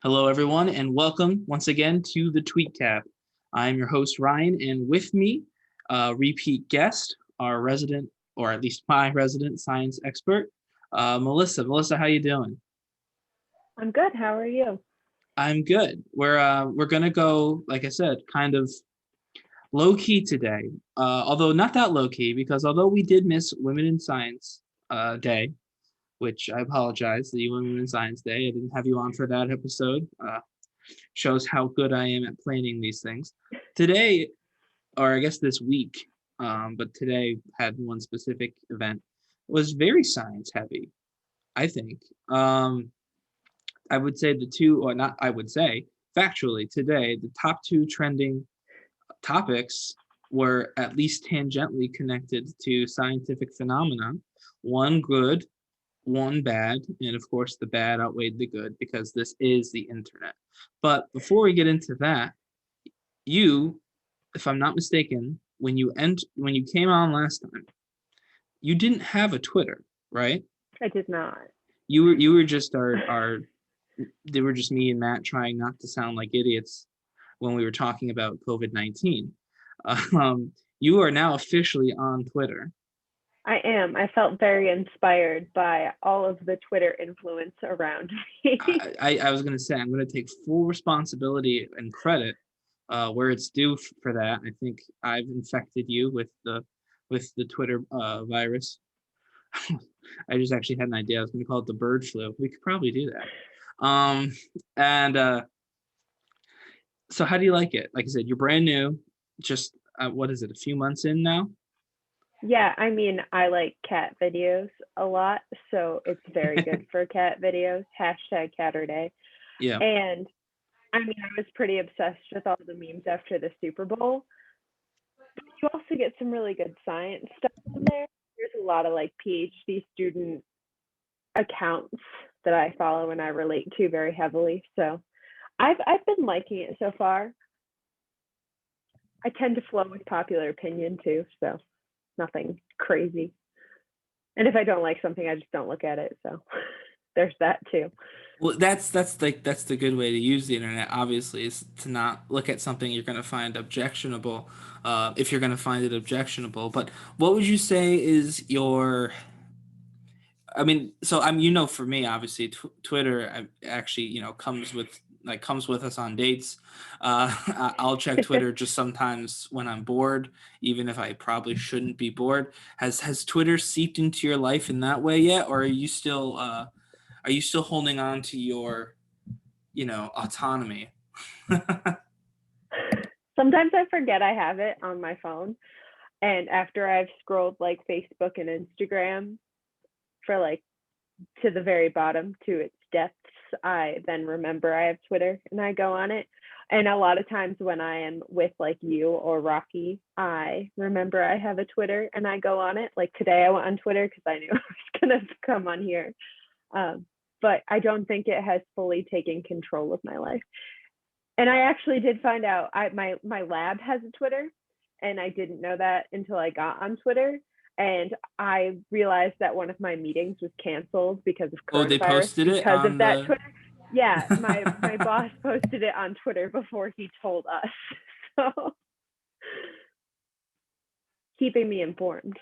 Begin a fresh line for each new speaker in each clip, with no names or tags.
Hello, everyone, and welcome once again to the TweetCap. I'm your host, Ryan, and with me, repeat guest, our resident, or at least my resident science expert, Melissa. Melissa, how you doing?
I'm good. How are you?
I'm good. We're gonna go, like I said, kind of low key today. Although not that low key, because although we did miss Women in Science Day, which I apologize, the Women in Science Day. I didn't have you on for that episode. Shows how good I am at planning these things. Today, or I guess this week, but today had one specific event, was very science heavy, I think. I would say the two, or not, I would say, factually, today, the top two trending topics were at least tangentially connected to scientific phenomena. One good, one bad, and of course the bad outweighed the good because this is the internet. But before we get into that, you, if I'm not mistaken, when you came on last time, you didn't have a Twitter, right?
I did not.
You were just our they were just me and Matt trying not to sound like idiots when we were talking about COVID-19. You are now officially on Twitter.
I am. I felt very inspired by all of the Twitter influence around me.
I was going to say, I'm going to take full responsibility and credit where it's due for that. I think I've infected you with the Twitter virus. I just actually had an idea. I was going to call it the bird flu. We could probably do that. And so how do you like it? Like I said, you're brand new. Just what is it? A few months in now?
Yeah, I mean, I like cat videos a lot, so it's very good for cat videos. Hashtag Catterday.
Yeah.
And I mean, I was pretty obsessed with all the memes after the Super Bowl. But you also get some really good science stuff in there. There's a lot of like PhD student accounts that I follow and I relate to very heavily. So I've been liking it so far. I tend to flow with popular opinion too, so nothing crazy. And if I don't like something, I just don't look at it. So there's that too.
Well, that's the good way to use the internet. Obviously, is to not look at something you're going to find objectionable, if you're going to find it objectionable. But what would you say is your? I mean, so I'm for me, obviously, Twitter actually comes with us on dates. I'll check Twitter just sometimes when I'm bored, even if I probably shouldn't be bored. Has Twitter seeped into your life in that way yet, or are you still holding on to your autonomy?
Sometimes I forget I have it on my phone. And after I've scrolled like Facebook and Instagram for like to the very bottom to its depths, I then remember I have Twitter and I go on it. And a lot of times when I am with like you or Rocky, I remember I have a Twitter and I go on it. Like today I went on Twitter because I knew I was going to come on here. But I don't think it has fully taken control of my life. And I actually did find out my lab has a Twitter, and I didn't know that until I got on Twitter. And I realized that one of my meetings was canceled because of
Oh, they
coronavirus
posted it
because
on
of that
the.
Twitter. Yeah, my boss posted it on Twitter before he told us. So keeping me informed.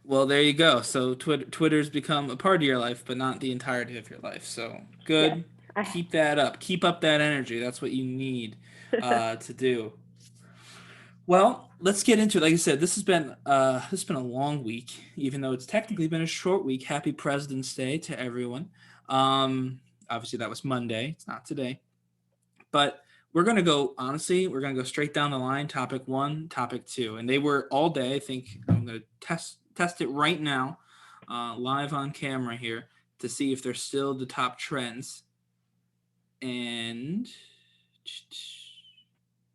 Well, there you go. So Twitter's become a part of your life, but not the entirety of your life. So
Yes.
good.
I
Keep that up. Keep up that energy. That's what you need to do. Well, let's get into it. Like I said, this has been a long week, even though it's technically been a short week. Happy President's Day to everyone. Obviously that was Monday. It's not today. But we're gonna go honestly. We're gonna go straight down the line. Topic one, topic two, and they were all day. I think I'm gonna test it right now, live on camera here to see if they're still the top trends. And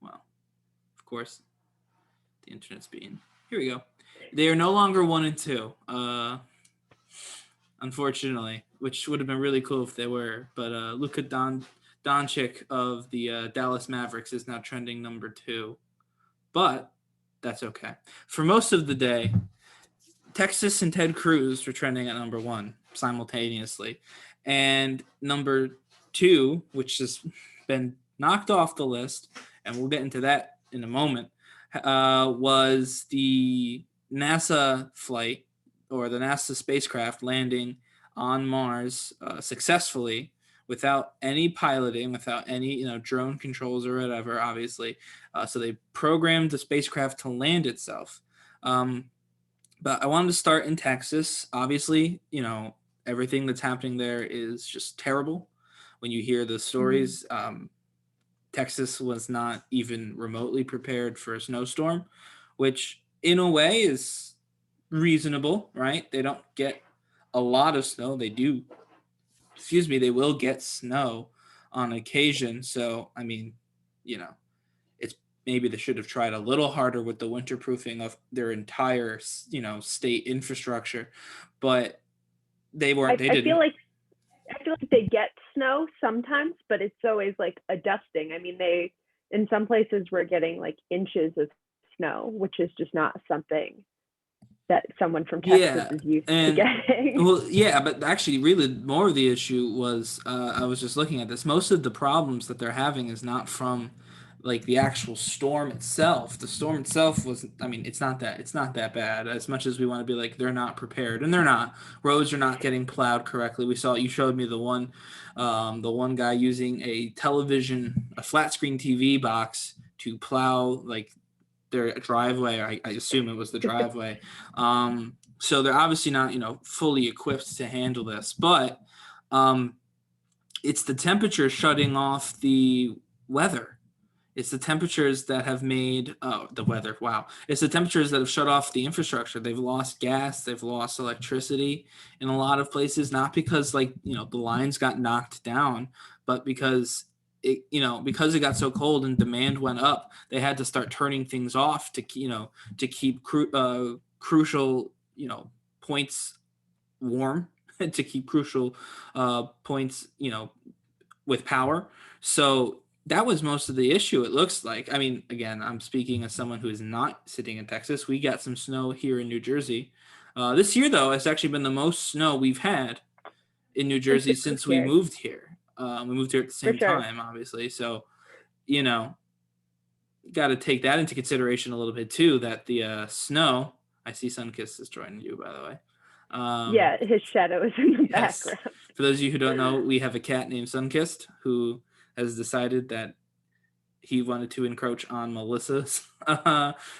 well, of course, the internet's being. Here we go. They are no longer one and two. Unfortunately, which would have been really cool if they were. But Luka Doncic of the Dallas Mavericks is now trending number two. But that's okay. For most of the day, Texas and Ted Cruz were trending at number one simultaneously. And number two, which has been knocked off the list, and we'll get into that in a moment, was the NASA flight, or the NASA spacecraft landing on Mars successfully, without any piloting, without any drone controls or whatever, obviously. So they programmed the spacecraft to land itself. But I wanted to start in Texas. Obviously, everything that's happening there is just terrible. When you hear the stories, Texas was not even remotely prepared for a snowstorm, which in a way is reasonable, right? They don't get a lot of snow. They do, they will get snow on occasion. So, I mean, it's maybe they should have tried a little harder with the winterproofing of their entire, state infrastructure, but they weren't. They didn't.
I feel like they get snow sometimes, but it's always like a dusting. I mean, in some places we're getting like inches of snow, which is just not something that someone from Texas is used to getting.
Well, yeah, but actually, really, more of the issue was I was just looking at this. Most of the problems that they're having is not from like the actual storm itself. The storm itself was, I mean, it's not that bad. As much as we want to be like they're not prepared, and they're not. Roads are not getting plowed correctly. We saw, you showed me the one guy using a flat screen TV box to plow like their driveway. I assume it was the driveway. So they're obviously not, fully equipped to handle this, but it's the temperature shutting off the weather. It's the temperatures that have made the weather. Wow. It's the temperatures that have shut off the infrastructure. They've lost gas. They've lost electricity in a lot of places, not because the lines got knocked down, but because because it got so cold and demand went up, they had to start turning things off to keep crucial, points warm, to keep crucial points, with power. So that was most of the issue, it looks like. I mean, again, I'm speaking as someone who is not sitting in Texas. We got some snow here in New Jersey. This year, though, it's actually been the most snow we've had in New Jersey since we moved here. We moved here at the same time, obviously. So, got to take that into consideration a little bit, too, that the snow... I see Sunkist is joining you, by the way.
Yeah, his shadow is in the background.
For those of you who don't know, we have a cat named Sunkist who has decided that he wanted to encroach on Melissa's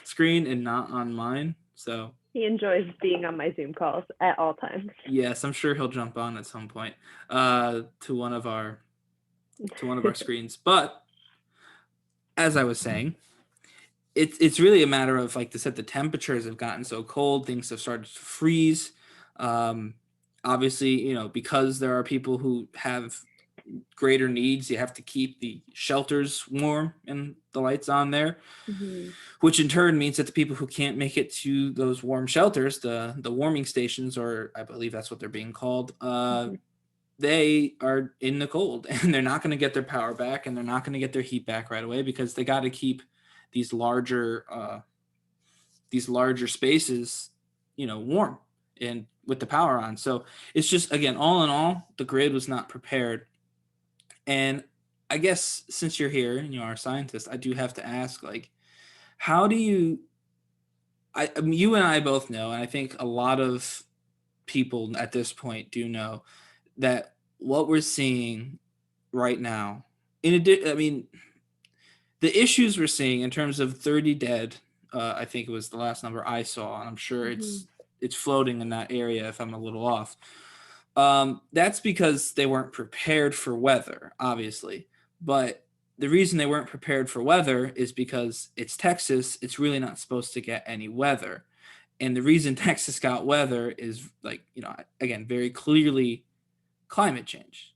screen and not on mine. So
he enjoys being on my Zoom calls at all times.
Yes, I'm sure he'll jump on at some point to one of our screens. But as I was saying, it's really a matter of, like I said, the temperatures have gotten so cold, things have started to freeze. Obviously, because there are people who have greater needs, you have to keep the shelters warm and the lights on there, which in turn means that the people who can't make it to those warm shelters, the warming stations, or I believe that's what they're being called, they are in the cold, and they're not going to get their power back, and they're not going to get their heat back right away, because they got to keep these larger spaces, warm and with the power on. So it's just, again, all in all, the grid was not prepared. And I guess since you're here and you are a scientist, I do have to ask, like, how do you you and I both know, and I think a lot of people at this point do know, that what we're seeing right now, I mean, the issues we're seeing in terms of 30 dead, I think it was the last number I saw, and I'm sure it's floating in that area if I'm a little off. That's because they weren't prepared for weather, obviously. But the reason they weren't prepared for weather is because it's Texas. It's really not supposed to get any weather. And the reason Texas got weather is, like, again, very clearly climate change.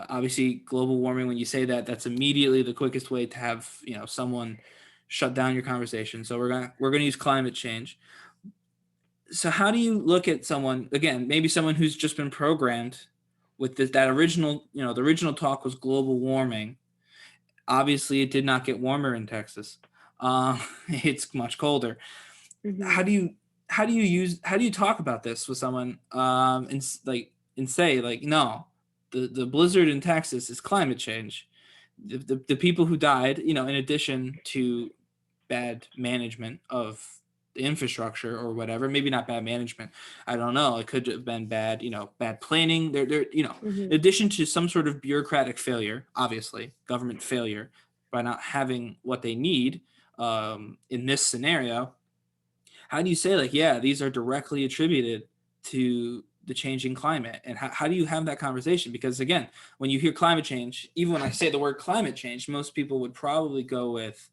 Obviously, global warming, when you say that, that's immediately the quickest way to have, someone shut down your conversation. So we're gonna use climate change. So how do you look at someone, again, maybe someone who's just been programmed with that original, the original talk was global warming. Obviously, it did not get warmer in Texas. It's much colder. How do you talk about this with someone and say, like, no, the blizzard in Texas is climate change. The people who died, in addition to bad management of the infrastructure or whatever, maybe not bad management, I don't know, it could have been bad, bad planning. There, in addition to some sort of bureaucratic failure, obviously government failure by not having what they need, in this scenario, how do you say, like, yeah, these are directly attributed to the changing climate? And how do you have that conversation? Because again, when you hear climate change, even when I say the word climate change, most people would probably go with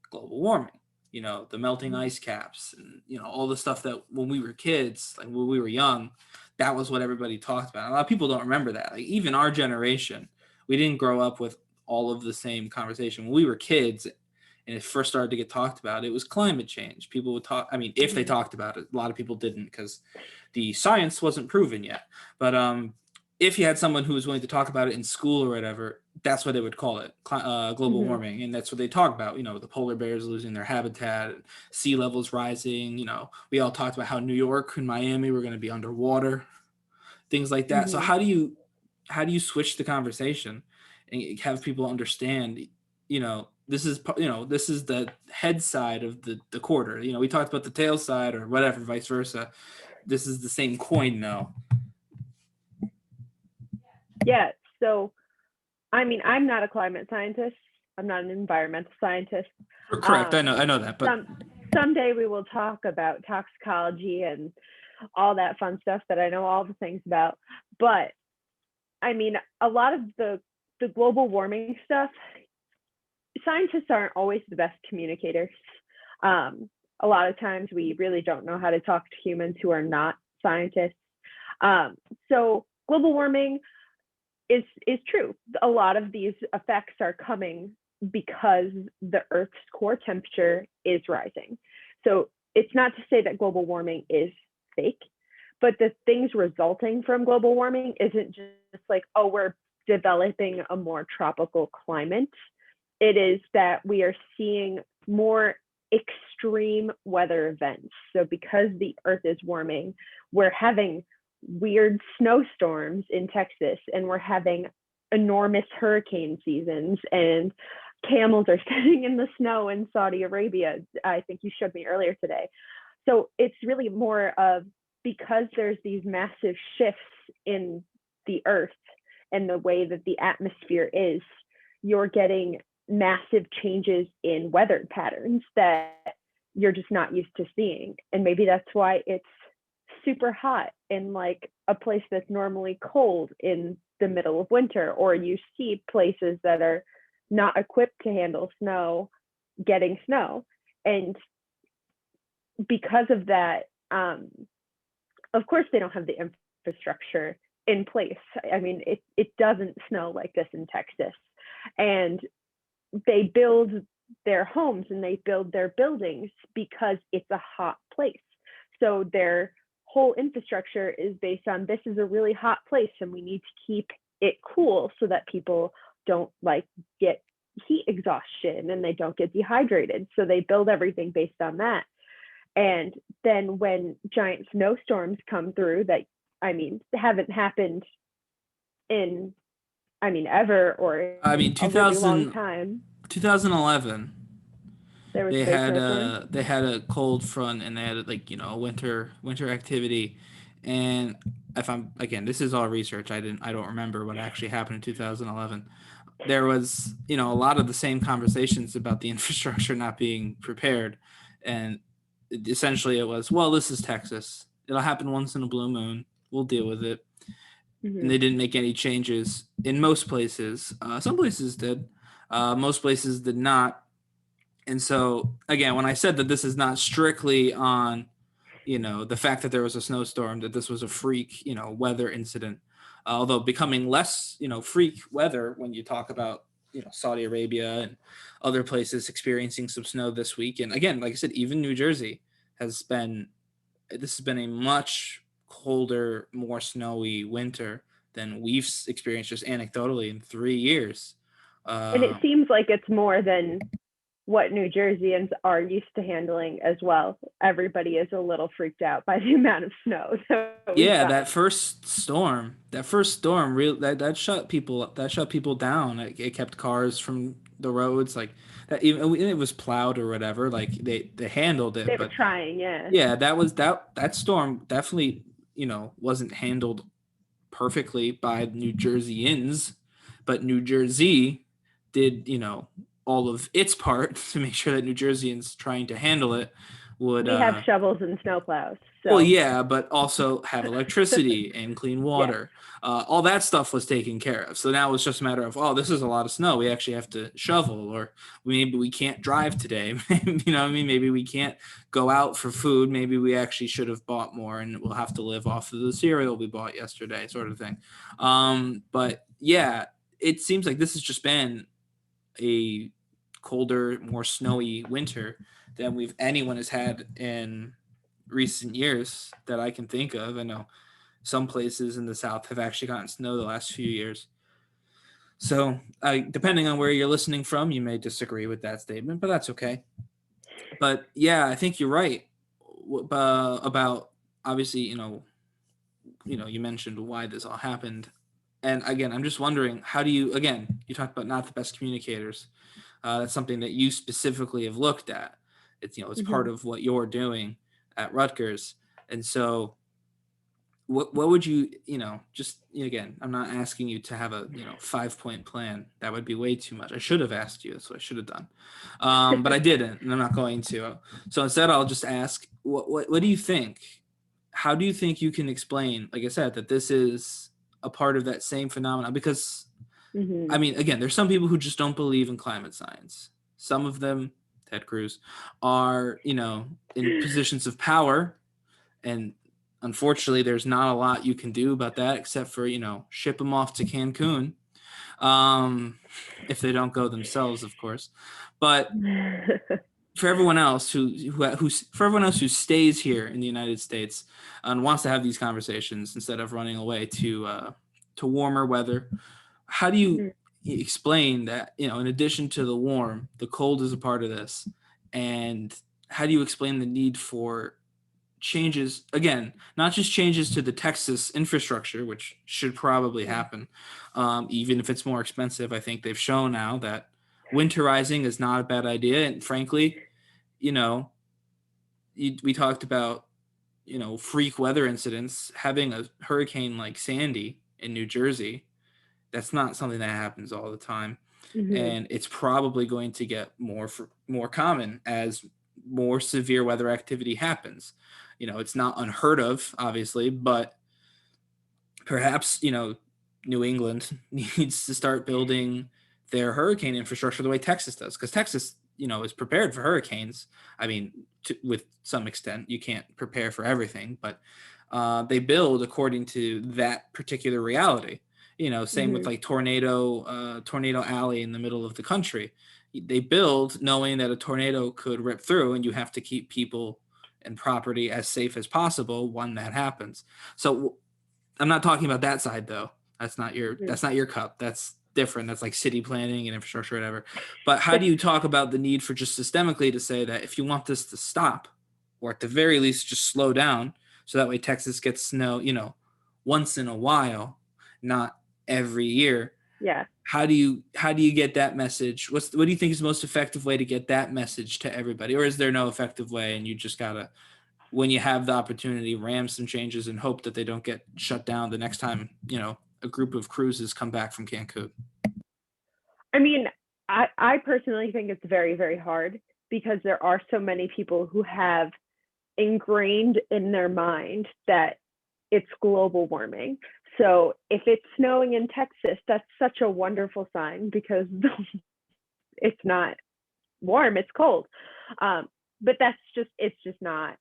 global warming, the melting ice caps, and all the stuff that when we were kids, like when we were young, that was what everybody talked about. A lot of people don't remember that. Like, even our generation, we didn't grow up with all of the same conversation. When we were kids and it first started to get talked about, it was climate change. People would talk, I mean, if they talked about it, a lot of people didn't because the science wasn't proven yet. But if you had someone who was willing to talk about it in school or whatever, that's what they would call it, global warming. And that's what they talk about, the polar bears losing their habitat, sea levels rising. We all talked about how New York and Miami were going to be underwater, things like that. So how do you switch the conversation and have people understand, this is the head side of the quarter. We talked about the tail side or whatever, vice versa. This is the same coin now.
Yeah. So, I mean, I'm not a climate scientist. I'm not an environmental scientist.
Correct. I know that. But
someday we will talk about toxicology and all that fun stuff that I know all the things about. But I mean, a lot of the global warming stuff, scientists aren't always the best communicators. A lot of times we really don't know how to talk to humans who are not scientists. So global warming is true. A lot of these effects are coming because the Earth's core temperature is rising. So it's not to say that global warming is fake, but the things resulting from global warming isn't just like, oh, we're developing a more tropical climate. It is that we are seeing more extreme weather events. So because the Earth is warming, we're having weird snowstorms in Texas, and we're having enormous hurricane seasons, and camels are standing in the snow in Saudi Arabia. I think you showed me earlier today. So it's really more of, because there's these massive shifts in the Earth and the way that the atmosphere is, you're getting massive changes in weather patterns that you're just not used to seeing. And maybe that's why it's super hot in like a place that's normally cold in the middle of winter, or you see places that are not equipped to handle snow getting snow. And because of that, of course they don't have the infrastructure in place. I mean, it doesn't snow like this in Texas. And they build their homes and they build their buildings because it's a hot place. So their whole infrastructure is based on, this is a really hot place and we need to keep it cool so that people don't like get heat exhaustion and they don't get dehydrated. So they build everything based on that. And then when giant snowstorms come through that, I mean, haven't happened in, I mean, ever, or
I mean,
a really long time.
2011.
They
had a cold front, and they had like a winter activity. And if I'm, again, this is all research, I don't remember what actually happened in 2011. There was a lot of the same conversations about the infrastructure not being prepared, and essentially it was, well, this is Texas, it'll happen once in a blue moon, we'll deal with it. And they didn't make any changes in most places. Some places did, most places did not. And so, again, when I said that this is not strictly on, the fact that there was a snowstorm, that this was a freak, weather incident, although becoming less, freak weather when you talk about, Saudi Arabia and other places experiencing some snow this week. And again, like I said, even New Jersey this has been a much colder, more snowy winter than we've experienced just anecdotally in 3 years.
And it seems like it's more than what New Jerseyans are used to handling as well. Everybody is a little freaked out by the amount of snow that we've
Yeah,
got.
that first storm, real that shut people down. It kept cars from the roads, like that. Even and it was plowed or whatever. Like they handled
They
it,
were
but
trying, yeah.
yeah, that storm definitely wasn't handled perfectly by New Jerseyans, but New Jersey did all of its part to make sure that New Jerseyans trying to handle it would
We have shovels and snowplows,
well,
so
yeah, but also have electricity and clean
yeah.
water. All that stuff was taken care of. So now it's just a matter of, oh, this is a lot of snow. We actually have to shovel, or maybe we can't drive today. You know what I mean? Maybe we can't go out for food. Maybe we actually should have bought more and we'll have to live off of the cereal we bought yesterday, sort of thing. But yeah, it seems like this has just been a colder, more snowy winter than anyone has had in recent years that I can think of. I know some places in the South have actually gotten snow the last few years. So, depending on where you're listening from, you may disagree with that statement, but that's okay. But yeah, I think you're right about obviously, you mentioned why this all happened. And again, I'm just wondering, how do you, again, you talked about not the best communicators. That's something that you specifically have looked at. It's part
Mhm.
of what you're doing at Rutgers. And so what would you, just again, I'm not asking you to have a 5-point plan. That would be way too much. I should have asked you. That's what I should have done. But I didn't, and I'm not going to. So instead, I'll just ask, what do you think? How do you think you can explain, like I said, that this is a part of that same phenomenon? Because I
Mhm.
mean, again, there's some people who just don't believe in climate science. Some of them, Ted Cruz, are, in positions of power. And unfortunately, there's not a lot you can do about that except for, ship them off to Cancun. Um, if they don't go themselves, of course. But for everyone else for everyone else who stays here in the United States and wants to have these conversations instead of running away to warmer weather, how do you
Mhm.
explain that, in addition to the warm, the cold is a part of this? And how do you explain the need for changes, again, not just changes to the Texas infrastructure, which should probably happen, even if it's more expensive? I think they've shown now that winterizing is not a bad idea. And frankly, you know, we talked about, freak weather incidents. Having a hurricane like Sandy in New Jersey, that's not something that happens all the time.
Mhm.
And it's probably going to get more common as more severe weather activity happens. It's not unheard of, obviously, but perhaps, New England needs to start building their hurricane infrastructure the way Texas does, because Texas, is prepared for hurricanes. I mean, with some extent, you can't prepare for everything, but they build according to that particular reality. Same with
Mhm.
like Tornado Alley in the middle of the country. They build knowing that a tornado could rip through, and you have to keep people and property as safe as possible when that happens. So I'm not talking about that side though.
Mhm.
That's not your cup. That's different. That's like city planning and infrastructure, whatever. But how do you talk about the need for just systemically to say that if you want this to stop, or at the very least just slow down, so that way Texas gets snow, once in a while, not every year.
Yeah.
How do you get that message? What do you think is the most effective way to get that message to everybody? Or is there no effective way and you just gotta, when you have the opportunity, ram some changes and hope that they don't get shut down the next time, a group of cruises come back from Cancun?
I mean, I personally think it's very, very hard because there are so many people who have ingrained in their mind that it's global warming. So if it's snowing in Texas, that's such a wonderful sign because it's not warm, it's cold. But it's just not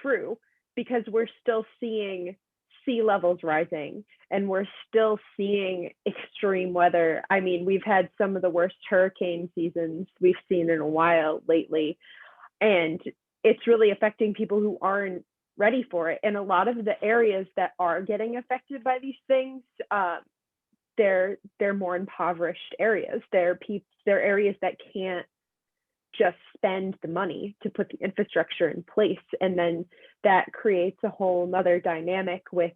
true because we're still seeing sea levels rising and we're still seeing extreme weather. I mean, we've had some of the worst hurricane seasons we've seen in a while lately, and it's really affecting people who aren't ready for it. And a lot of the areas that are getting affected by these things, they're more impoverished areas. They're areas that can't just spend the money to put the infrastructure in place, and then that creates a whole nother dynamic with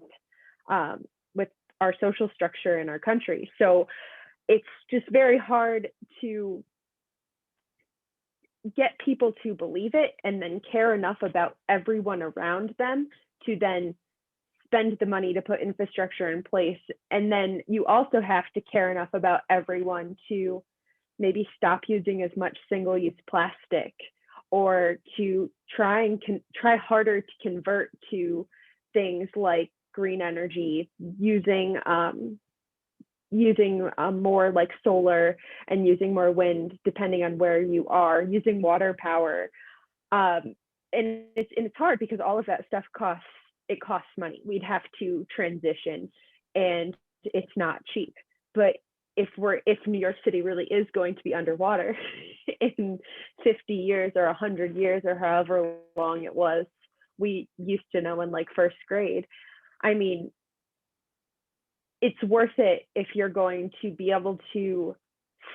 our social structure in our country. So it's just very hard to get people to believe it and then care enough about everyone around them to then spend the money to put infrastructure in place. And then you also have to care enough about everyone to maybe stop using as much single-use plastic, or to try harder to convert to things like green energy, using more like solar, and using more wind depending on where you are, using water power. And it's hard because all of that stuff costs money. We'd have to transition, and it's not cheap. But if New York City really is going to be underwater in 50 years or 100 years or however long it was we used to know in like first grade, I mean, it's worth it if you're going to be able to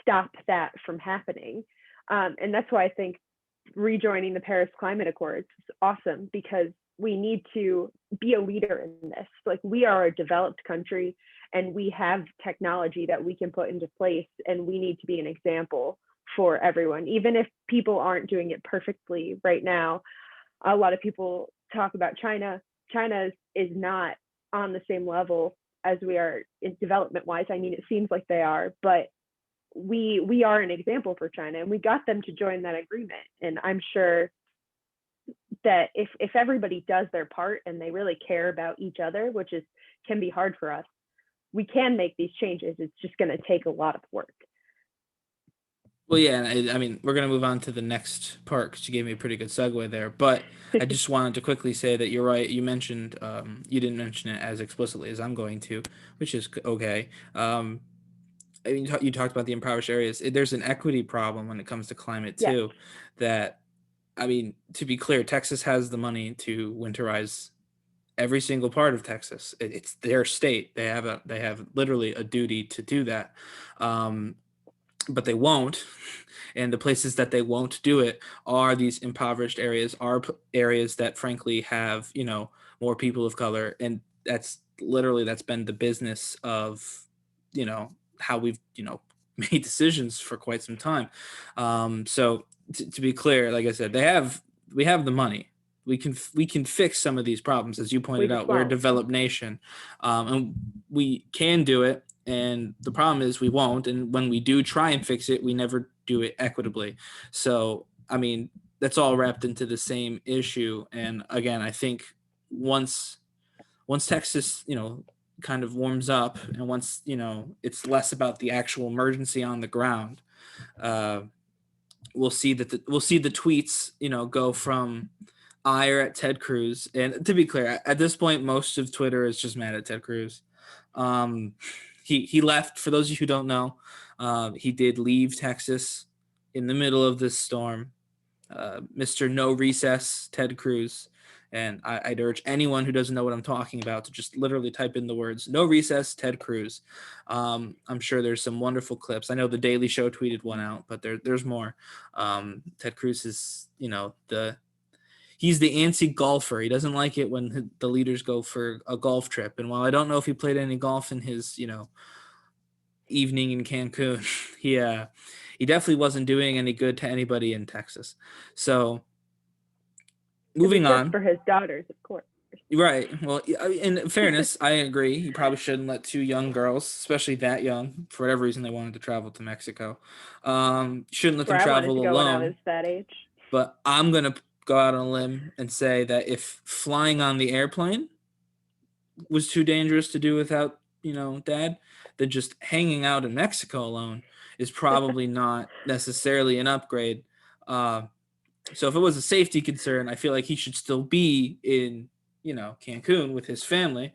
stop that from happening. And that's why I think rejoining the Paris Climate Accords is awesome, because we need to be a leader in this. Like, we are a developed country and we have technology that we can put into place, and we need to be an example for everyone. Even if people aren't doing it perfectly right now, a lot of people talk about China. China is not on the same level as we are in development wise. I mean, it seems like they are, but we are an example for China, and we got them to join that agreement. And I'm sure that if everybody does their part and they really care about each other, which can be hard for us, we can make these changes. It's just going to take a lot of work.
Well, yeah, I mean, we're going to move on to the next part because you gave me a pretty good segue there. But I just wanted to quickly say that you're right. You mentioned, you didn't mention it as explicitly as I'm going to, which is okay. I mean, you talked about the impoverished areas. There's an equity problem when it comes to climate
Yes.
too. That, I mean, to be clear, Texas has the money to winterize every single part of Texas. It's their state. They have literally a duty to do that. But they won't. And the places that they won't do it are these impoverished areas, are areas that frankly have, more people of color. And that's been the business of, how we've, made decisions for quite some time. So to be clear, like I said, we have the money. We can fix some of these problems. As you pointed out, we're a developed nation, and we can do it. And the problem is we won't. And when we do try and fix it, we never do it equitably. So, I mean, that's all wrapped into the same issue. And again, I think once Texas, kind of warms up, and once, it's less about the actual emergency on the ground, we'll see the tweets, go from ire at Ted Cruz. And to be clear, at this point, most of Twitter is just mad at Ted Cruz. He left. For those of you who don't know, he did leave Texas in the middle of this storm. Mr. No Recess, Ted Cruz. And I'd urge anyone who doesn't know what I'm talking about to just literally type in the words "No Recess, Ted Cruz." I'm sure there's some wonderful clips. I know the Daily Show tweeted one out, but there's more. Ted Cruz is, he's the antsy golfer. He doesn't like it when the leaders go for a golf trip. And while I don't know if he played any golf in his, evening in Cancun, he definitely wasn't doing any good to anybody in Texas. So moving on.
For his daughters, of course.
Right. Well, in fairness, I agree. You probably shouldn't let two young girls, especially that young, for whatever reason they wanted to travel to Mexico, shouldn't let them travel alone.
When I was that age.
But I'm going to go out on a limb and say that if flying on the airplane was too dangerous to do without, Dad, then just hanging out in Mexico alone is probably not necessarily an upgrade. So if it was a safety concern, I feel like he should still be in, Cancun with his family,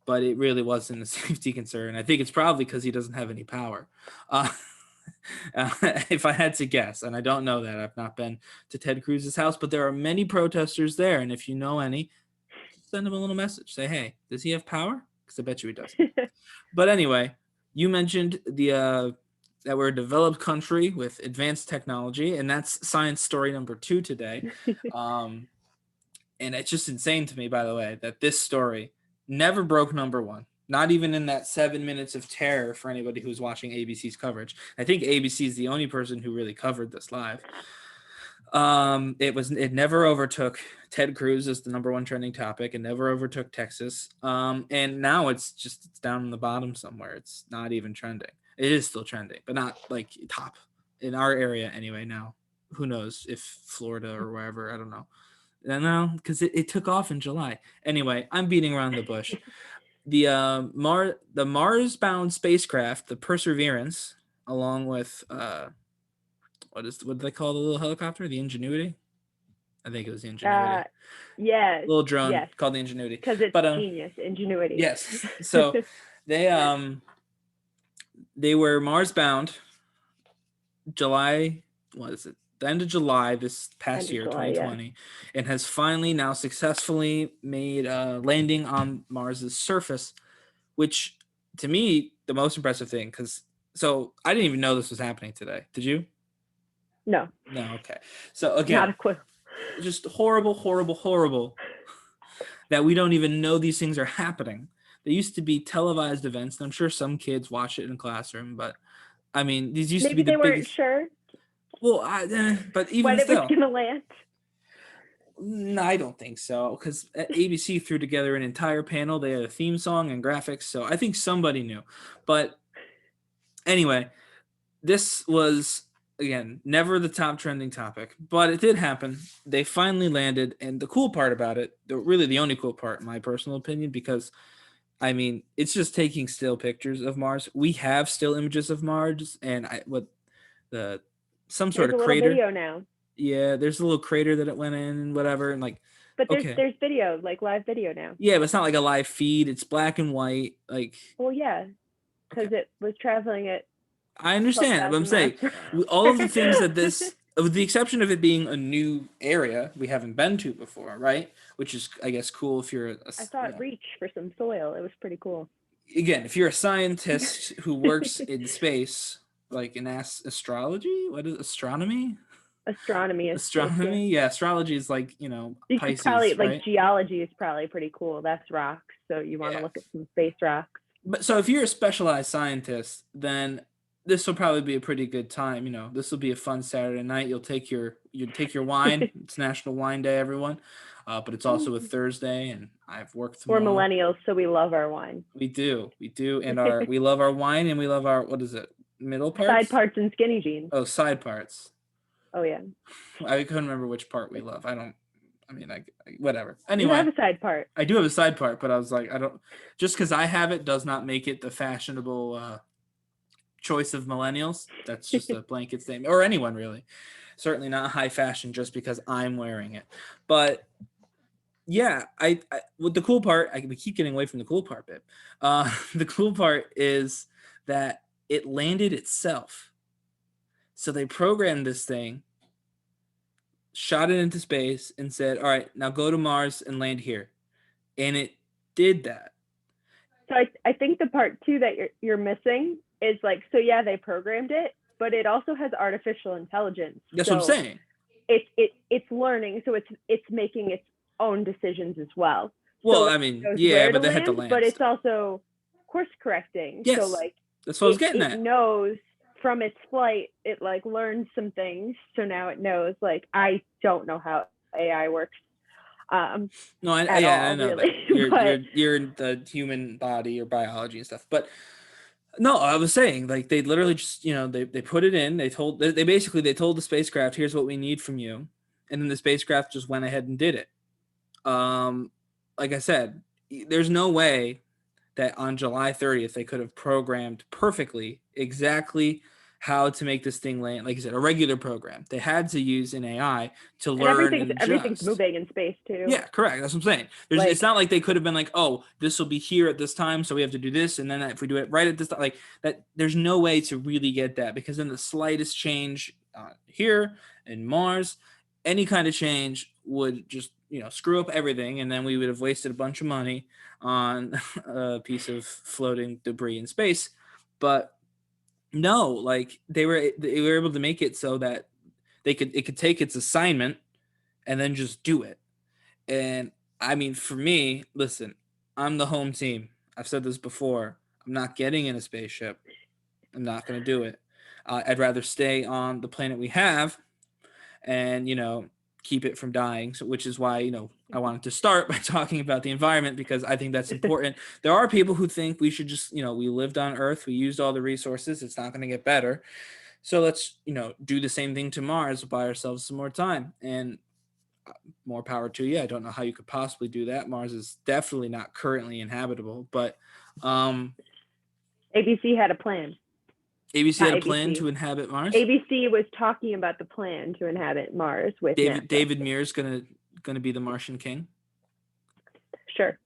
but it really wasn't a safety concern. I think it's probably because he doesn't have any power. If I had to guess, and I don't know that. I've not been to Ted Cruz's house, but there are many protesters there. And if you know any, send him a little message. Say, hey, does he have power? Because I bet you he doesn't. But anyway, you mentioned the that we're a developed country with advanced technology, and that's science story number 2 today. And it's just insane to me, by the way, that this story never broke number 1. Not even in that 7 minutes of terror for anybody who's watching ABC's coverage. I think ABC is the only person who really covered this live. It never overtook Ted Cruz as the number 1 trending topic. It never overtook Texas. And now it's down in the bottom somewhere. It's not even trending. It is still trending, but not like top in our area anyway. Now, who knows if Florida or wherever, I don't know. No, because it took off in July. Anyway, I'm beating around the bush. The Mars-bound spacecraft, the Perseverance, along with what do they call the little helicopter? The Ingenuity? I think it was the Ingenuity.
Yeah.
Little drone
yes.
called the Ingenuity.
Because it's genius, Ingenuity.
Yes. So they were Mars-bound July, what is it? The end of July this past year, July, 2020, and has finally now successfully made a landing on Mars's surface, which to me, the most impressive thing, so I didn't even know this was happening today. Did you?
No.
No, okay. So again,
not a clue.
Just horrible that we don't even know these things are happening. They used to be televised events, and I'm sure some kids watch it in a classroom, but I mean, these used to be the biggest.
Maybe they weren't sure.
Well, but even
when
still,
it was gonna land.
No, I don't think so, because ABC threw together an entire panel. They had a theme song and graphics, so I think somebody knew. But anyway, this was, again, never the top trending topic, but it did happen. They finally landed, and the cool part about it, really the only cool part, in my personal opinion, because, I mean, it's just taking still pictures of Mars. We have still images of Mars, and some sort of crater.
There's a little video now.
Yeah, there's a little crater that it went in and whatever, and like.
But there's video, like live video now.
Yeah, but it's not like a live feed. It's black and white, like.
Well, yeah, because it was traveling at.
I understand, but I'm saying all of the things that this, with the exception of it being a new area we haven't been to before, right? Which is, I guess, cool if you're.
I saw it reach for some soil. It was pretty cool.
Again, if you're a scientist who works in space, like in astrology, what is astronomy?
Astronomy.
Yeah, astrology is like, Pisces,
probably,
right?
Like geology is probably pretty cool. That's rocks, so you want to look at some space rocks.
But so if you're a specialized scientist, then this will probably be a pretty good time. This will be a fun Saturday night. You'll take your wine. It's National Wine Day, everyone. But it's also a Thursday, and I've worked tomorrow.
We're millennials, so we love our wine.
We do, and we love our wine, and we love our, what is it? Middle parts?
Side parts and skinny jeans.
Oh, side parts.
Oh yeah.
I couldn't remember which part we love. Whatever. Anyway.
You have a side part.
I do have a side part, but I was like, just because I have it does not make it the fashionable choice of millennials. That's just a blanket statement, or anyone really. Certainly not high fashion just because I'm wearing it. But yeah, I with the cool part, we keep getting away from the cool part bit. The cool part is that it landed itself. So they programmed this thing, shot it into space, and said, all right, now go to Mars and land here. And it did that.
So I think the part too that you're missing is like, so yeah, they programmed it, but it also has artificial intelligence.
That's what I'm saying.
It's learning, so it's making its own decisions as well.
Well,
so
I mean, yeah, but they had to land.
But it's also course correcting.
Yes,
so like
that's what I was getting at.
It knows from its flight, it like learned some things. So now it knows, like, I don't know how AI works.
No, I know
really.
that. You're in the human body, your biology and stuff. But no, I was saying, like, they literally just, they put it in. They told the spacecraft, here's what we need from you, and then the spacecraft just went ahead and did it. Like I said, there's no way that on July 30th they could have programmed perfectly exactly how to make this thing land. Like I said, a regular program. They had to use an AI to learn and adjust.
Everything's moving in space too.
Yeah, correct. That's what I'm saying. It's not like they could have been like, oh, this will be here at this time, so we have to do this, and then if we do it right at this time, like that, there's no way to really get that, because then the slightest change here in Mars, any kind of change would just screw up everything, and then we would have wasted a bunch of money on a piece of floating debris in space. But No, like they were able to make it so that it could take its assignment and then just do it. And I mean, for me, listen, I'm the home team. I've said this before. I'm not getting in a spaceship. I'm not going to do it. I'd rather stay on the planet we have and, keep it from dying. So, which is why, I wanted to start by talking about the environment, because I think that's important. There are people who think we should just, we lived on Earth. We used all the resources. It's not going to get better. So let's, do the same thing to Mars, buy ourselves some more time. And more power to you. I don't know how you could possibly do that. Mars is definitely not currently inhabitable, but
ABC had a plan.
ABC
Not
had a plan
ABC.
to inhabit Mars.
ABC was talking about the plan to inhabit Mars with NASA.
David Muir is gonna be the Martian king.
Sure.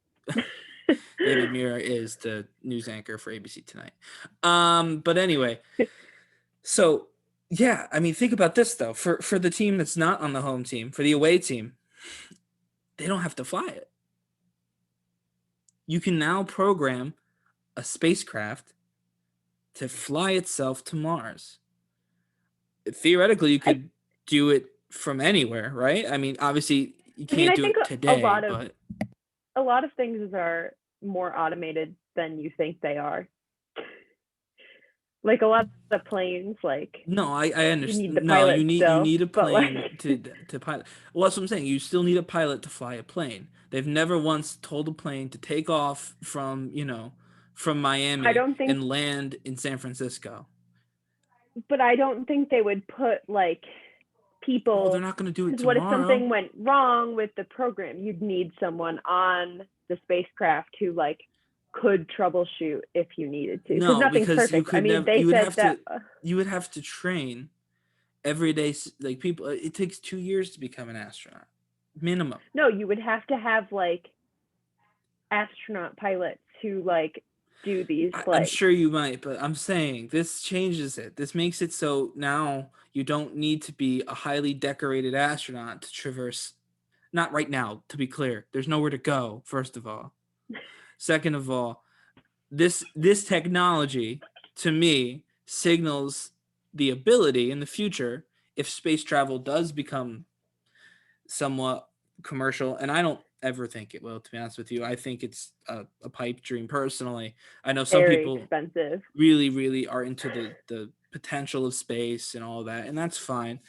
David Muir is the news anchor for ABC Tonight. But anyway, so yeah, I mean, think about this though. For the team that's not on the home team, for the away team, they don't have to fly it. You can now program a spacecraft to fly itself to Mars. Theoretically, you could do it from anywhere, right? I mean, obviously, you can't do it today, but
a lot of things are more automated than you think they are. Like a lot of the planes, like
no, I understand.
You need the pilot
you need a plane
like...
to pilot. Well, that's what I'm saying. You still need a pilot to fly a plane. They've never once told a plane to take off from Miami and land in San Francisco.
But I don't think they would put like people.
Well, they're not going to do it tomorrow.
What if something went wrong with the program? You'd need someone on the spacecraft who like could troubleshoot if you needed to.
No,
nothing's
because
perfect.
you would have to train every day. Like people, it takes 2 years to become an astronaut, minimum.
No, you would have to have like astronaut pilots who like do these.
I'm sure you might, but I'm saying this changes it. This makes it so now you don't need to be a highly decorated astronaut to traverse. Not right now, to be clear. There's nowhere to go, first of all. Second of all, this technology, to me, signals the ability in the future, if space travel does become somewhat commercial, and I don't ever think it will, to be honest with you. I think it's a pipe dream personally. I know some people
expensive.
really, really are into the potential of space and all that, and that's fine.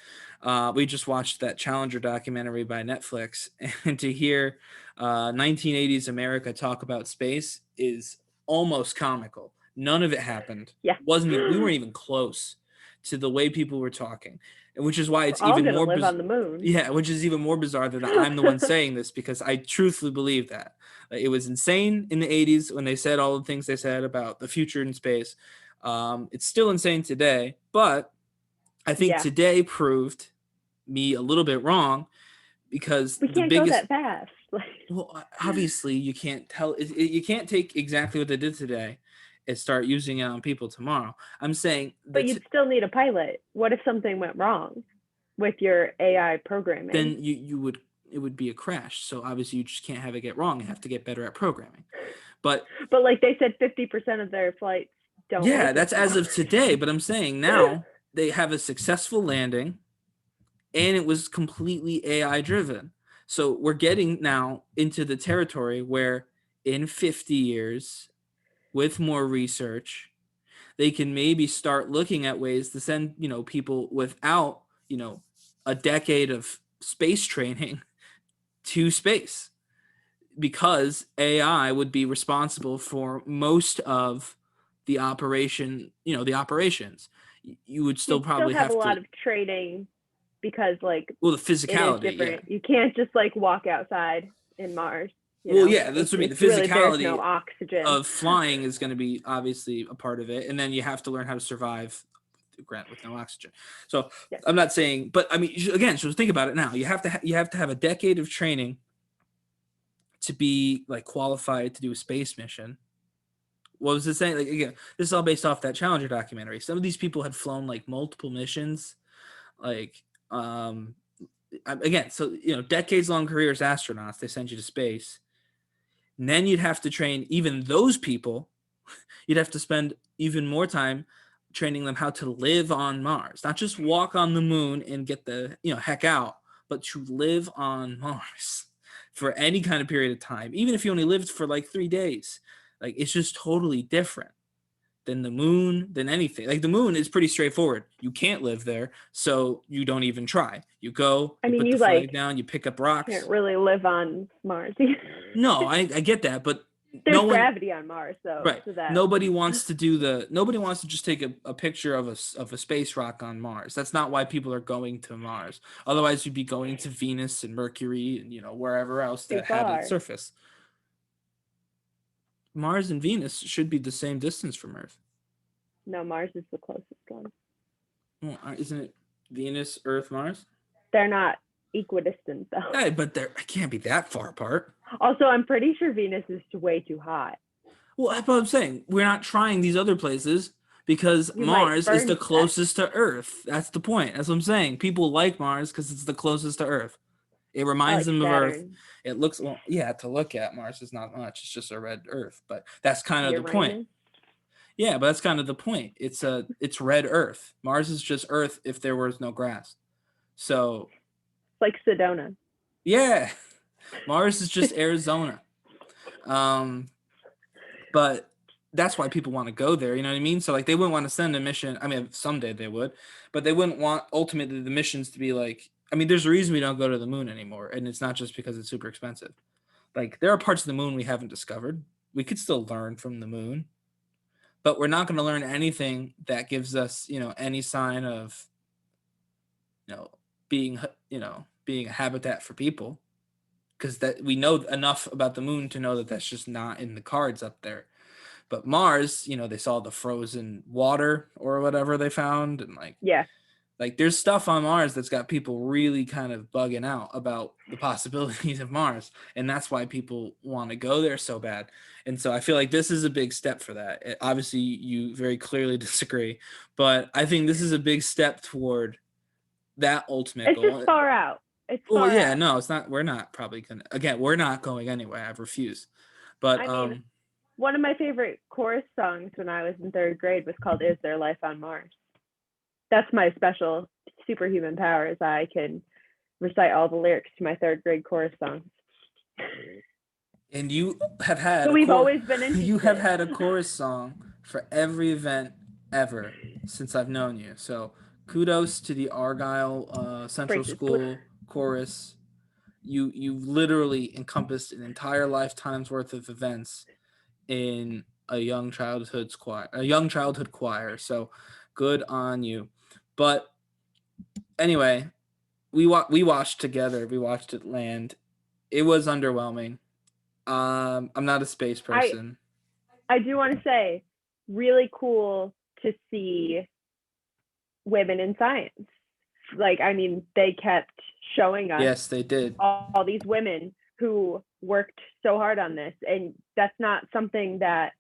We just watched that Challenger documentary by Netflix, and to hear 1980s America talk about space is almost comical. None of it happened.
Yeah.
We weren't even close to the way people were talking, which is why it's
We're
even more
live on the moon.
Yeah, which is even more bizarre that I'm the one saying this, because I truthfully believe that. It was insane in the 80s when they said all the things they said about the future in space. It's still insane today, but I think today proved me a little bit wrong, because
we can't go that fast.
Well, obviously you can't tell. You can't take exactly what they did today and start using it on people tomorrow. I'm saying,
but you'd still need a pilot. What if something went wrong with your AI programming?
Then it would be a crash. So obviously you just can't have it get wrong. You have to get better at programming. But
like they said, 50% of their flights don't.
Yeah, that's as of today. But I'm saying now they have a successful landing, and it was completely AI driven. So we're getting now into the territory where in 50 years, with more research, they can maybe start looking at ways to send, people without, a decade of space training to space, because AI would be responsible for most of the operation, the operations. You would still probably
have a lot of training, because the
physicality,
you can't just walk outside in Mars.
That's what I mean. The physicality
really, no oxygen
of flying is going to be obviously a part of it, and then you have to learn how to survive with no oxygen. So I'm not saying, but I mean, again, so think about it now. You have to have a decade of training to be qualified to do a space mission. What was it saying? Again, this is all based off that Challenger documentary. Some of these people had flown multiple missions, again, so decades long careers as astronauts, they send you to space. And then you'd have to train even those people. You'd have to spend even more time training them how to live on Mars, not just walk on the moon and get the heck out, but to live on Mars for any kind of period of time, even if you only lived for like 3 days. Like, it's just totally different than the moon, than anything. Like, the moon is pretty straightforward. You can't live there, so you don't even try. You go,
I
you
mean,
put the
you
flag down, you pick up rocks.
can't really live on Mars.
No, I get that, but
There's gravity on Mars, though.
right.
So that
Nobody wants to just take a picture of a space rock on Mars. That's not why people are going to Mars. Otherwise, you'd be going to Venus and Mercury and wherever else
too
that had
far.
its surface. Mars and Venus should be the same distance from Earth.
No, Mars is the closest one.
Well, isn't it Venus, Earth, Mars?
They're not equidistant, though.
Yeah, but it can't be that far apart.
Also, I'm pretty sure Venus is way too hot.
Well, that's what I'm saying. We're not trying these other places because Mars is the closest to Earth. That's the point. That's what I'm saying. People like Mars because it's the closest to Earth. It reminds them of Earth. It looks, to look at Mars is not much. It's just a red Earth, but that's kind of the point. Yeah, but that's kind of the point. It's red Earth. Mars is just Earth if there was no grass. So
it's like Sedona.
Yeah. Mars is just Arizona. But that's why people want to go there, you know what I mean? So like they wouldn't want to send a mission. I mean, someday they would, but they wouldn't want ultimately the missions to be like, I mean, there's a reason we don't go to the moon anymore, and it's not just because it's super expensive. Like, there are parts of the moon we haven't discovered. We could still learn from the moon, but we're not going to learn anything that gives us, any sign of, being a habitat for people, because that we know enough about the moon to know that that's just not in the cards up there. But Mars, they saw the frozen water or whatever they found, and like there's stuff on Mars that's got people really kind of bugging out about the possibilities of Mars, and that's why people want to go there so bad. And so I feel like this is a big step for that. Obviously, you very clearly disagree, but I think this is a big step toward that ultimate goal.
It's just far out. It's far out.
No, it's not. We're not probably gonna. Again, we're not going anywhere. I've refused. But
I mean, one of my favorite chorus songs when I was in 3rd grade was called "Is There Life on Mars?" That's my special superhuman power, is I can recite all the lyrics to my 3rd grade chorus songs.
And you have had.
So we've always been interested.
You have had a chorus song for every event ever since I've known you. So kudos to the Argyle Central School chorus. You literally encompassed an entire lifetime's worth of events in a young childhood choir. So good on you. But anyway, we watched together. We watched it land. It was underwhelming. I'm not a space person.
I do want to say, really cool to see women in science. Like, I mean, they kept showing us.
Yes, they did.
All these women who worked so hard on this, and that's not something that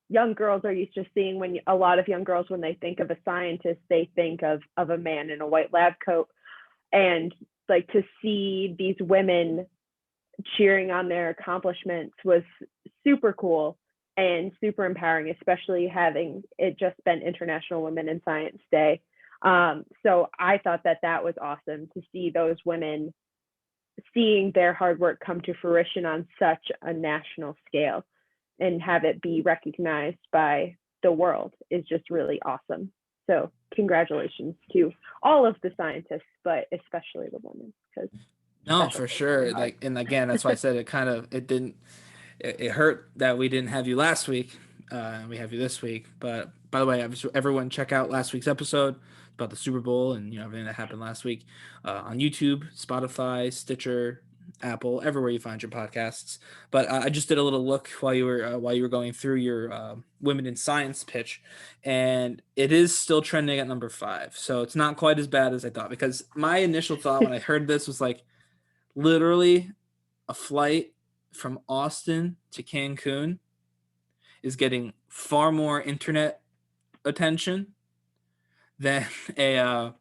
young girls are used to seeing. When a lot of young girls, when they think of a scientist, they think of a man in a white lab coat, and like to see these women cheering on their accomplishments was super cool and super empowering, especially having it just been International Women in Science Day. So I thought that was awesome to see those women seeing their hard work come to fruition on such a national scale and have it be recognized by the world is just really awesome. So congratulations to all of the scientists, but especially the women.
No, for sure. Like, and again, that's why I said it hurt that we didn't have you last week. We have you this week. But by the way, everyone check out last week's episode about the Super Bowl and everything that happened last week on YouTube, Spotify, Stitcher, Apple, everywhere you find your podcasts. But I just did a little look while you were going through your Women in Science pitch, and it is still trending at number 5. So it's not quite as bad as I thought, because my initial thought when I heard this was like, literally a flight from Austin to Cancun is getting far more internet attention than a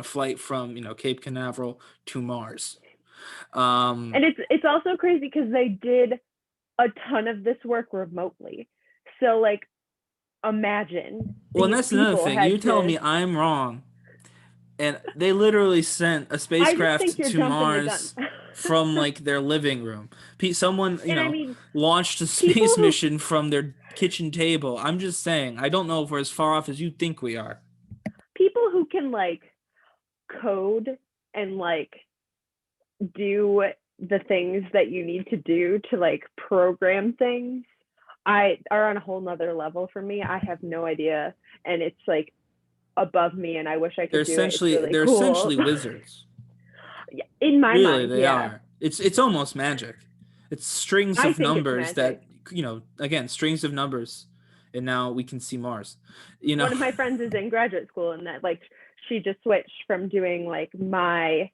flight from Cape Canaveral to Mars.
And it's also crazy because they did a ton of this work remotely. So like imagine
Well, and
these
that's another
people
thing.
had
You're telling
to.
me I'm wrong, and they literally sent a
I just think
spacecraft
you're
to
jumping the gun.
Mars from like their living room. Someone,
And I mean,
launched a
people
space
who
mission from their kitchen table. I'm just saying, I don't know if we're as far off as you think we are.
can like code and like do the things that you need to do to like program things are on a whole nother level for me. I have no idea, and it's like above me, and I wish I
They're
could do it. It's really
they're
cool.
essentially wizards.
In my
Really,
mind,
they
yeah.
are. It's almost magic. It's strings
I
of
think it's
numbers that,
magic.
again, strings of numbers, and now we can see Mars.
One of my friends is in graduate school, and that like she just switched from doing like my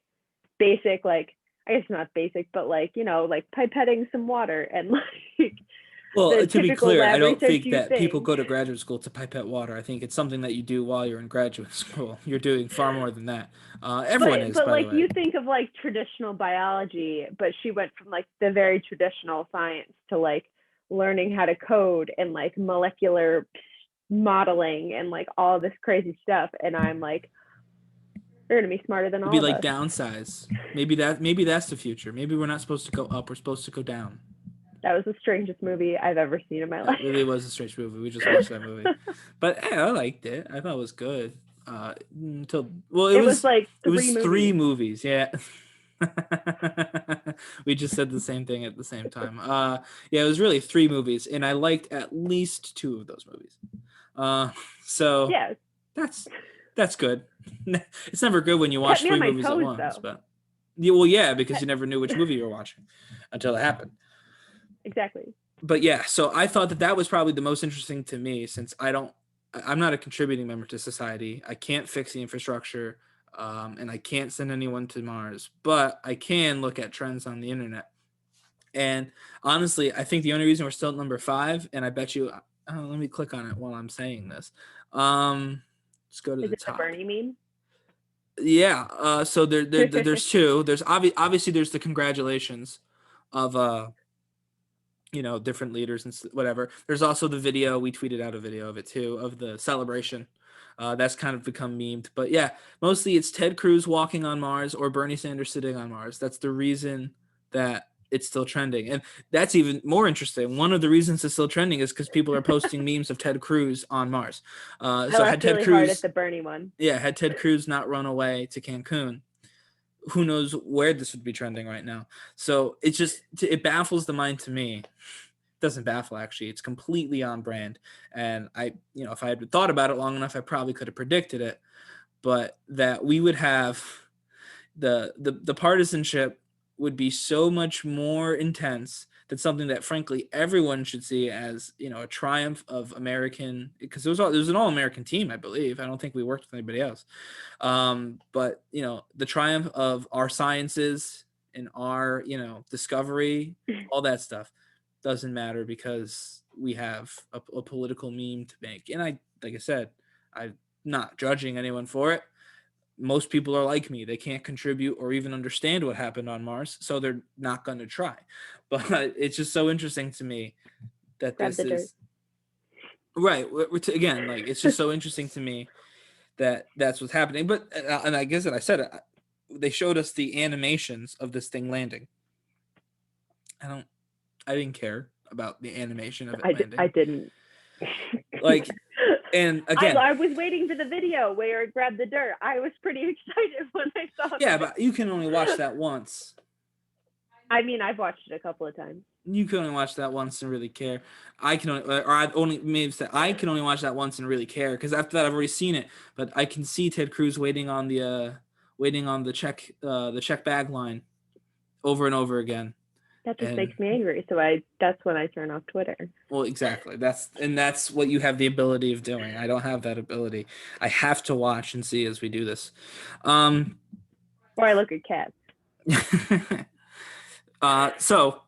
basic, like I guess not basic, but like like pipetting some water and like
Well,
the
to be
typical
clear, I
lab
don't
research
think
you
that people
think.
go to graduate school to pipette water. I think it's something that you do while you're in graduate school. You're doing far more than that. Everyone is,
But
by the
like
way.
you think of like traditional biology, but she went from like the very traditional science to like learning how to code and like molecular modeling and like all this crazy stuff. And I'm like, you're gonna be smarter than
It'd
all
be
of
like
us.
downsize. Maybe that's the future. Maybe we're not supposed to go up. We're supposed to go down.
That was the strangest movie I've ever seen in my life.
It really was a strange movie. We just watched that movie, but I liked it. I thought it was good. Until
It was like
it was
three
three movies. Yeah. We just said the same thing at the same time. Yeah, it was really three movies, and I liked at least two of those movies. So
Yeah,
that's good. It's never good when you watch
kept me on
three
my
movies at
toes
once,
though.
but yeah, because you never knew which movie you were watching until it happened.
Exactly.
But yeah, so I thought that was probably the most interesting to me, since I'm not a contributing member to society. I can't fix the infrastructure, and I can't send anyone to Mars, but I can look at trends on the internet. And honestly, I think the only reason we're still at number 5, and I bet you, let me click on it while I'm saying this. Let's go to
Is
the
it the
top.
Bernie meme?
Yeah. So there's two. There's obviously there's the congratulations of different leaders and whatever. There's also the video. We tweeted out a video of it too, of the celebration. That's kind of become memed. But yeah, mostly it's Ted Cruz walking on Mars or Bernie Sanders sitting on Mars. That's the reason that it's still trending. And that's even more interesting. One of the reasons it's still trending is because people are posting memes of Ted Cruz on Mars.
I
So
laughed really hard at the Bernie one.
Yeah, had Ted Cruz not run away to Cancun, who knows where this would be trending right now. So it baffles the mind to me. It doesn't baffle, actually. It's completely on brand. And if I had thought about it long enough, I probably could have predicted it. But that we would have the partisanship would be so much more intense. That's something that, frankly, everyone should see as a triumph of American, because there was an all-American team, I believe. I don't think we worked with anybody else. But the triumph of our sciences and our discovery, all that stuff doesn't matter because we have a political meme to make. And like I said, I'm not judging anyone for it. Most people are like me. They can't contribute or even understand what happened on Mars, so they're not going to try. But it's just so interesting to me that
Grab
this
the dirt.
is right. Again, like, it's just so interesting to me that that's what's happening. But and I guess that I said it, they showed us the animations of this thing landing. I didn't care about the animation of it landing.
I didn't.
Like, and again,
I was waiting for the video where it grabbed the dirt. I was pretty excited when I saw
yeah,
that.
but you can only watch that once.
I mean, I've watched it a couple of times.
You can only watch that once and really care. I can only watch that once and really care, because after that I've already seen it. But I can see Ted Cruz waiting on the check bag line over and over again.
That just makes me angry. So that's when I turn off Twitter.
Well, exactly. That's what you have the ability of doing. I don't have that ability. I have to watch and see as we do this.
Or I look at cats.
So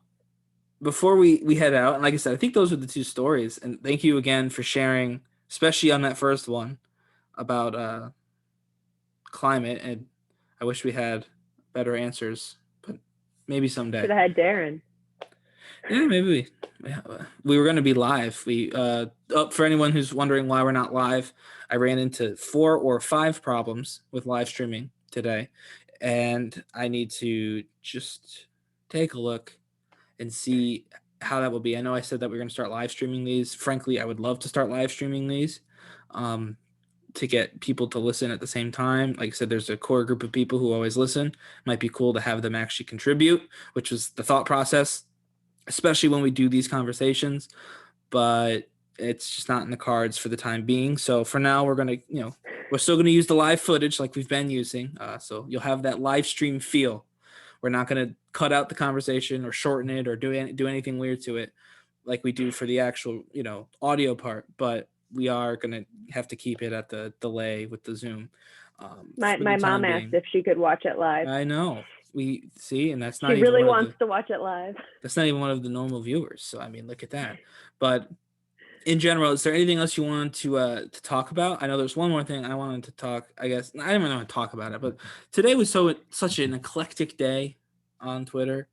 before we head out, and like I said, I think those are the two stories. And thank you again for sharing, especially on that first one about climate. And I wish we had better answers, but maybe someday.
Should have had Darren.
Yeah, maybe we were going to be live. For anyone who's wondering why we're not live, I ran into 4 or 5 problems with live streaming today, and I need to just take a look and see how that will be. I know I said that we're going to start live streaming these. Frankly, I would love to start live streaming these. To get people to listen at the same time. Like I said, there's a core group of people who always listen. Might be cool to have them actually contribute, which was the thought process, especially when we do these conversations. But it's just not in the cards for the time being. So for now, we're going to, we're still going to use the live footage like we've been using. So you'll have that live stream feel. We're not going to cut out the conversation or shorten it or do anything weird to it like we do for the actual, audio part. But we are going to have to keep it at the delay with the Zoom.
My mom asked if she could watch it live.
I know. We see, and that's not
she
even
really wants to watch it live.
That's not even one of the normal viewers. So, I mean, look at that. But in general, is there anything else you wanted to talk about? I know there's one more thing I wanted to talk. I guess I don't even want to talk about it, but today was such an eclectic day on Twitter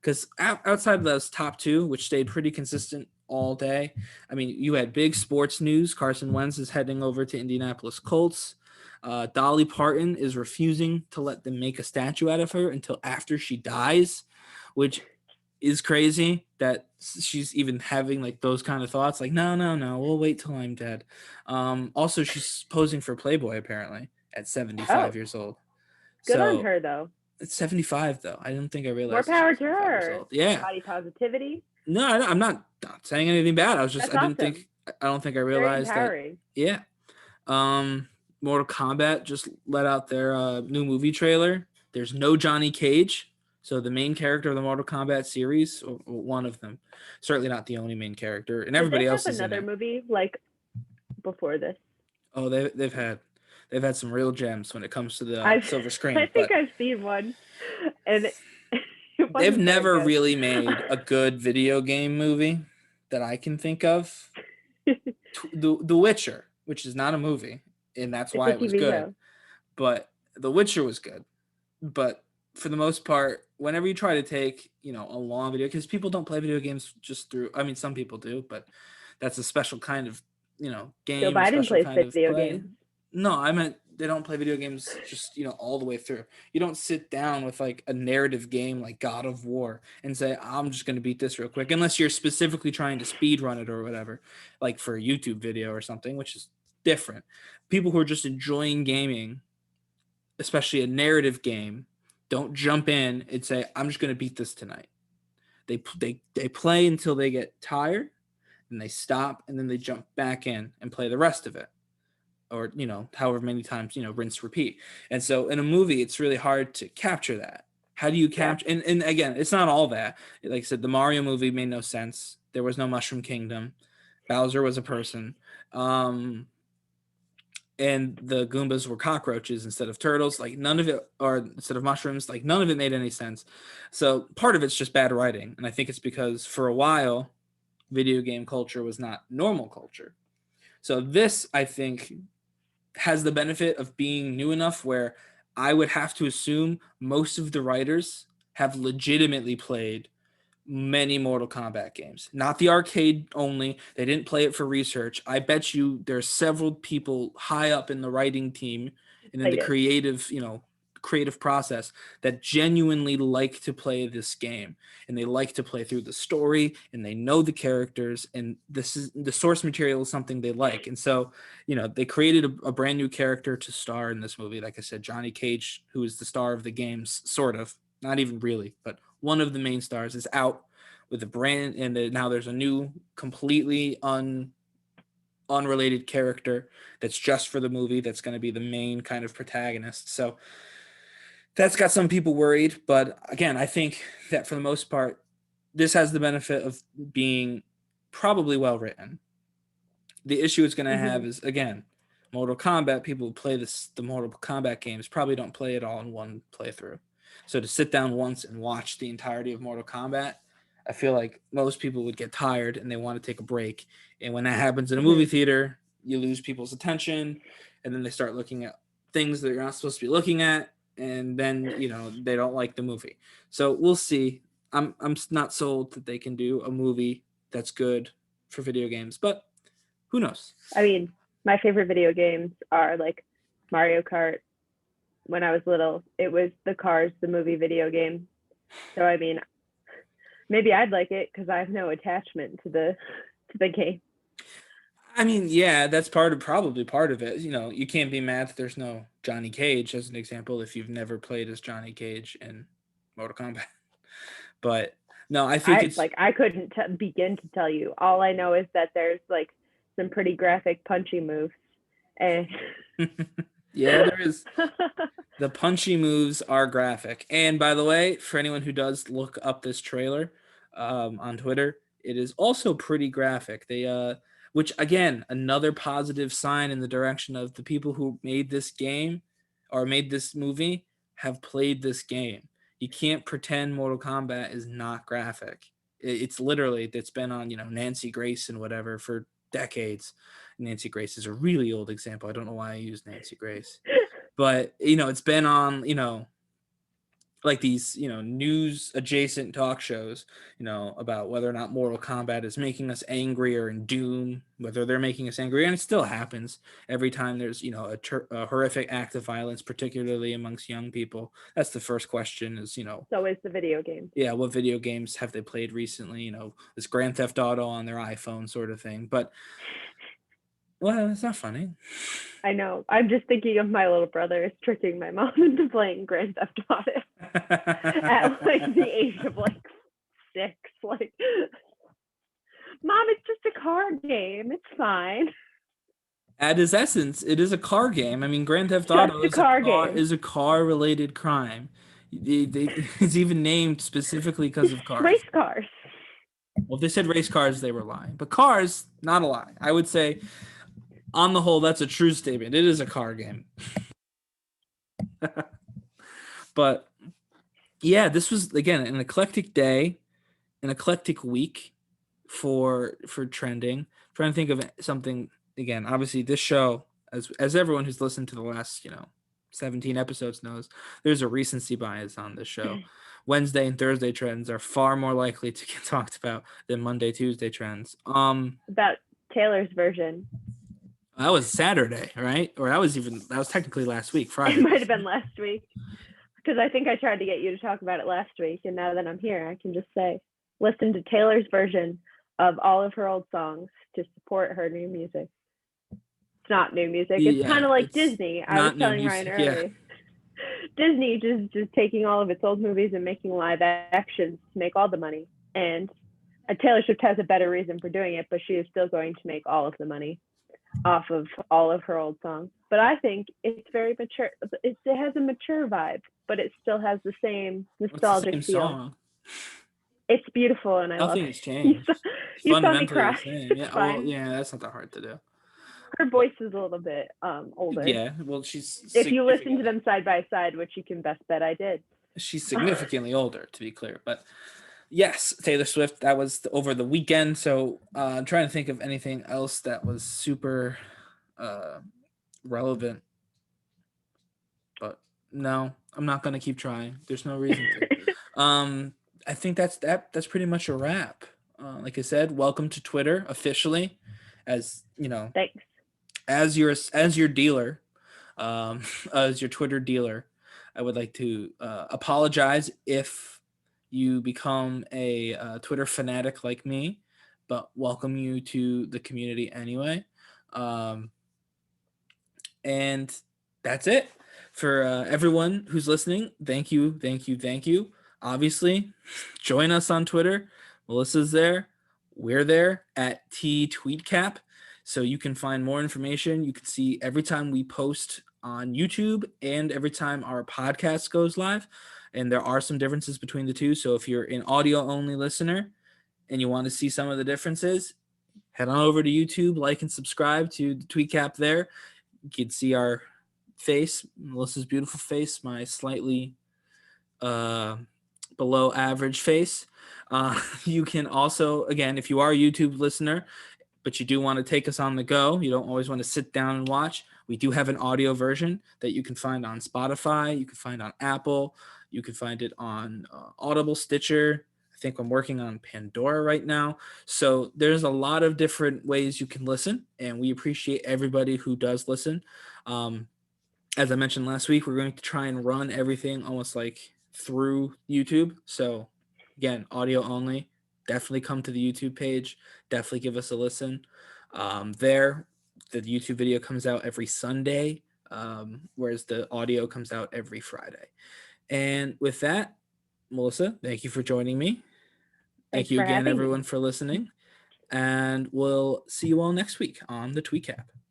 because outside of those top 2, which stayed pretty consistent all day. I mean, you had big sports news. Carson Wentz is heading over to Indianapolis Colts. Dolly Parton is refusing to let them make a statue out of her until after she dies, which is crazy that she's even having like those kind of thoughts. Like, no, we'll wait till I'm dead. Also, she's posing for Playboy apparently at 75 years old.
Good on her though.
It's 75 though. I didn't think I realized.
More power to her.
Yeah.
Body positivity.
No, I'm not saying anything bad. I was just,
That's awesome.
I don't think I realized that. Yeah. Mortal Kombat just let out their new movie trailer. There's no Johnny Cage. So the main character of the Mortal Kombat series, or one of them, certainly not the only main character, and everybody else is in it.
Another movie like before this.
Oh, they've had some real gems when it comes to the silver screen.
I think I've seen one, and
they've never really made a good video game movie that I can think of. The Witcher, which is not a movie, and that's why it was good. Show. But The Witcher was good, but for the most part, whenever you try to take, a long video, because people don't play video games just through, I mean, some people do, but that's a special kind of, game.
Joe Biden plays video games.
No, I meant they don't play video games just, all the way through. You don't sit down with like a narrative game like God of War and say, I'm just going to beat this real quick, unless you're specifically trying to speed run it or whatever, like for a YouTube video or something, which is different. People who are just enjoying gaming, especially a narrative game, don't jump in and say, I'm just going to beat this tonight. They play until they get tired, and they stop, and then they jump back in and play the rest of it. Or, however many times, rinse, repeat. And so in a movie, it's really hard to capture that. How do you capture? Yeah. And again, it's not all that. Like I said, the Mario movie made no sense. There was no Mushroom Kingdom. Bowser was a person. And the Goombas were cockroaches instead of turtles. Like none of it, or instead of mushrooms, like none of it made any sense. So part of it's just bad writing. And I think it's because for a while, video game culture was not normal culture. So this, I think, has the benefit of being new enough where I would have to assume most of the writers have legitimately played many Mortal Kombat games, not the arcade only. They didn't play it for research. I bet you there's several people high up in the writing team and in the creative process that genuinely like to play this game, and they like to play through the story, and they know the characters, and this is the source material is something they like. And so, they created a brand new character to star in this movie. Like I said, Johnny Cage, who is the star of the games, sort of, not even really, but one of the main stars is out with a brand, and now there's a new, completely unrelated character that's just for the movie that's going to be the main kind of protagonist. So that's got some people worried, but again, I think that for the most part, this has the benefit of being probably well written. The issue it's going to have is, again, Mortal Kombat. People who play the Mortal Kombat games probably don't play it all in one playthrough. So to sit down once and watch the entirety of Mortal Kombat, I feel like most people would get tired and they want to take a break. And when that happens in a movie theater, you lose people's attention, and then they start looking at things that you're not supposed to be looking at, and then, they don't like the movie. So we'll see. I'm not sold that they can do a movie that's good for video games, but who knows?
I mean, my favorite video games are like Mario Kart. When I was little, it was the Cars, the movie video game. So I mean, maybe I'd like it because I have no attachment to the game.
I mean, yeah, that's probably part of it. You know, you can't be mad that there's no Johnny Cage as an example if you've never played as Johnny Cage in Mortal Kombat. But no, I think it's
like I couldn't begin to tell you. All I know is that there's like some pretty graphic punchy moves, and
yeah, there is. The punchy moves are graphic. And by the way, for anyone who does look up this trailer on Twitter, it is also pretty graphic. They which again, another positive sign in the direction of the people who made this game or made this movie have played this game. You can't pretend Mortal Kombat is not graphic. It's literally, it's been on, Nancy Grace and whatever for decades. Nancy Grace is a really old example. I don't know why I use Nancy Grace. But, it's been on, like these, news adjacent talk shows, about whether or not Mortal Kombat is making us angrier and Doom, whether they're making us angry. And it still happens every time there's, a horrific act of violence, particularly amongst young people. That's the first question is,
So is the video game.
Yeah, what video games have they played recently? This Grand Theft Auto on their iPhone sort of thing. But, well, it's not funny.
I know. I'm just thinking of my little brother is tricking my mom into playing Grand Theft Auto at like the age of like 6. Like, Mom, it's just a car game. It's fine.
At its essence, it is a car game. I mean, Grand Theft Auto is a car-related crime. It's even named specifically because of cars.
Race cars.
Well, if they said race cars, they were lying. But cars, not a lie. I would say, on the whole, that's a true statement. It is a car game. But, yeah, this was, again, an eclectic day, an eclectic week for trending. I'm trying to think of something, again, obviously this show, as everyone who's listened to the last, 17 episodes knows, there's a recency bias on this show. Wednesday and Thursday trends are far more likely to get talked about than Monday, Tuesday trends.
About Taylor's version.
That was Saturday, right? Or that was technically last week, Friday.
It might have been last week. Because I think I tried to get you to talk about it last week. And now that I'm here, I can just say, listen to Taylor's version of all of her old songs to support her new music. It's not new music. It's kind of like Disney. I was telling Ryan earlier. Yeah. Disney just taking all of its old movies and making live actions to make all the money. And Taylor Swift has a better reason for doing it, but she is still going to make all of the money off of all of her old songs. But I think it's very mature. It has a mature vibe, but it still has the same nostalgic feel. Song? It's beautiful, and I love it.
Nothing has changed.
You saw me cry.
Yeah, that's not that hard to do.
Her voice is a little bit older.
Yeah, well, she's.
If you listen to them side by side, which you can best bet I did.
She's significantly older, to be clear, but. Yes, Taylor Swift, that was over the weekend. So I'm trying to think of anything else that was super relevant. But no, I'm not going to keep trying. There's no reason to. I think that's pretty much a wrap. Like I said, welcome to Twitter officially, as
Thanks.
As your dealer, as your Twitter dealer. I would like to apologize if you become a Twitter fanatic like me, but welcome you to the community anyway. And that's it for everyone who's listening. Thank you. Obviously, join us on Twitter. Melissa's there. We're there at TweetCap. So you can find more information. You can see every time we post on YouTube and every time our podcast goes live. And there are some differences between the two. So if you're an audio-only listener and you want to see some of the differences, head on over to YouTube, like and subscribe to the TweetCap there. You can see our face, Melissa's beautiful face, my slightly below average face. You can also, again, if you are a YouTube listener, but you do want to take us on the go, you don't always want to sit down and watch, we do have an audio version that you can find on Spotify, you can find on Apple, you can find it on Audible, Stitcher, think I'm working on Pandora right now. So there's a lot of different ways you can listen, and we appreciate everybody who does listen. As I mentioned last week, we're going to try and run everything almost like through YouTube. So again, audio only. Definitely come to the YouTube page. Definitely give us a listen. There, the YouTube video comes out every Sunday, whereas the audio comes out every Friday. And with that, Melissa, thank you for joining me. Thank
Thanks
you
for
again,
having me.
everyone, for listening. And we'll see you all next week on the TweetCap.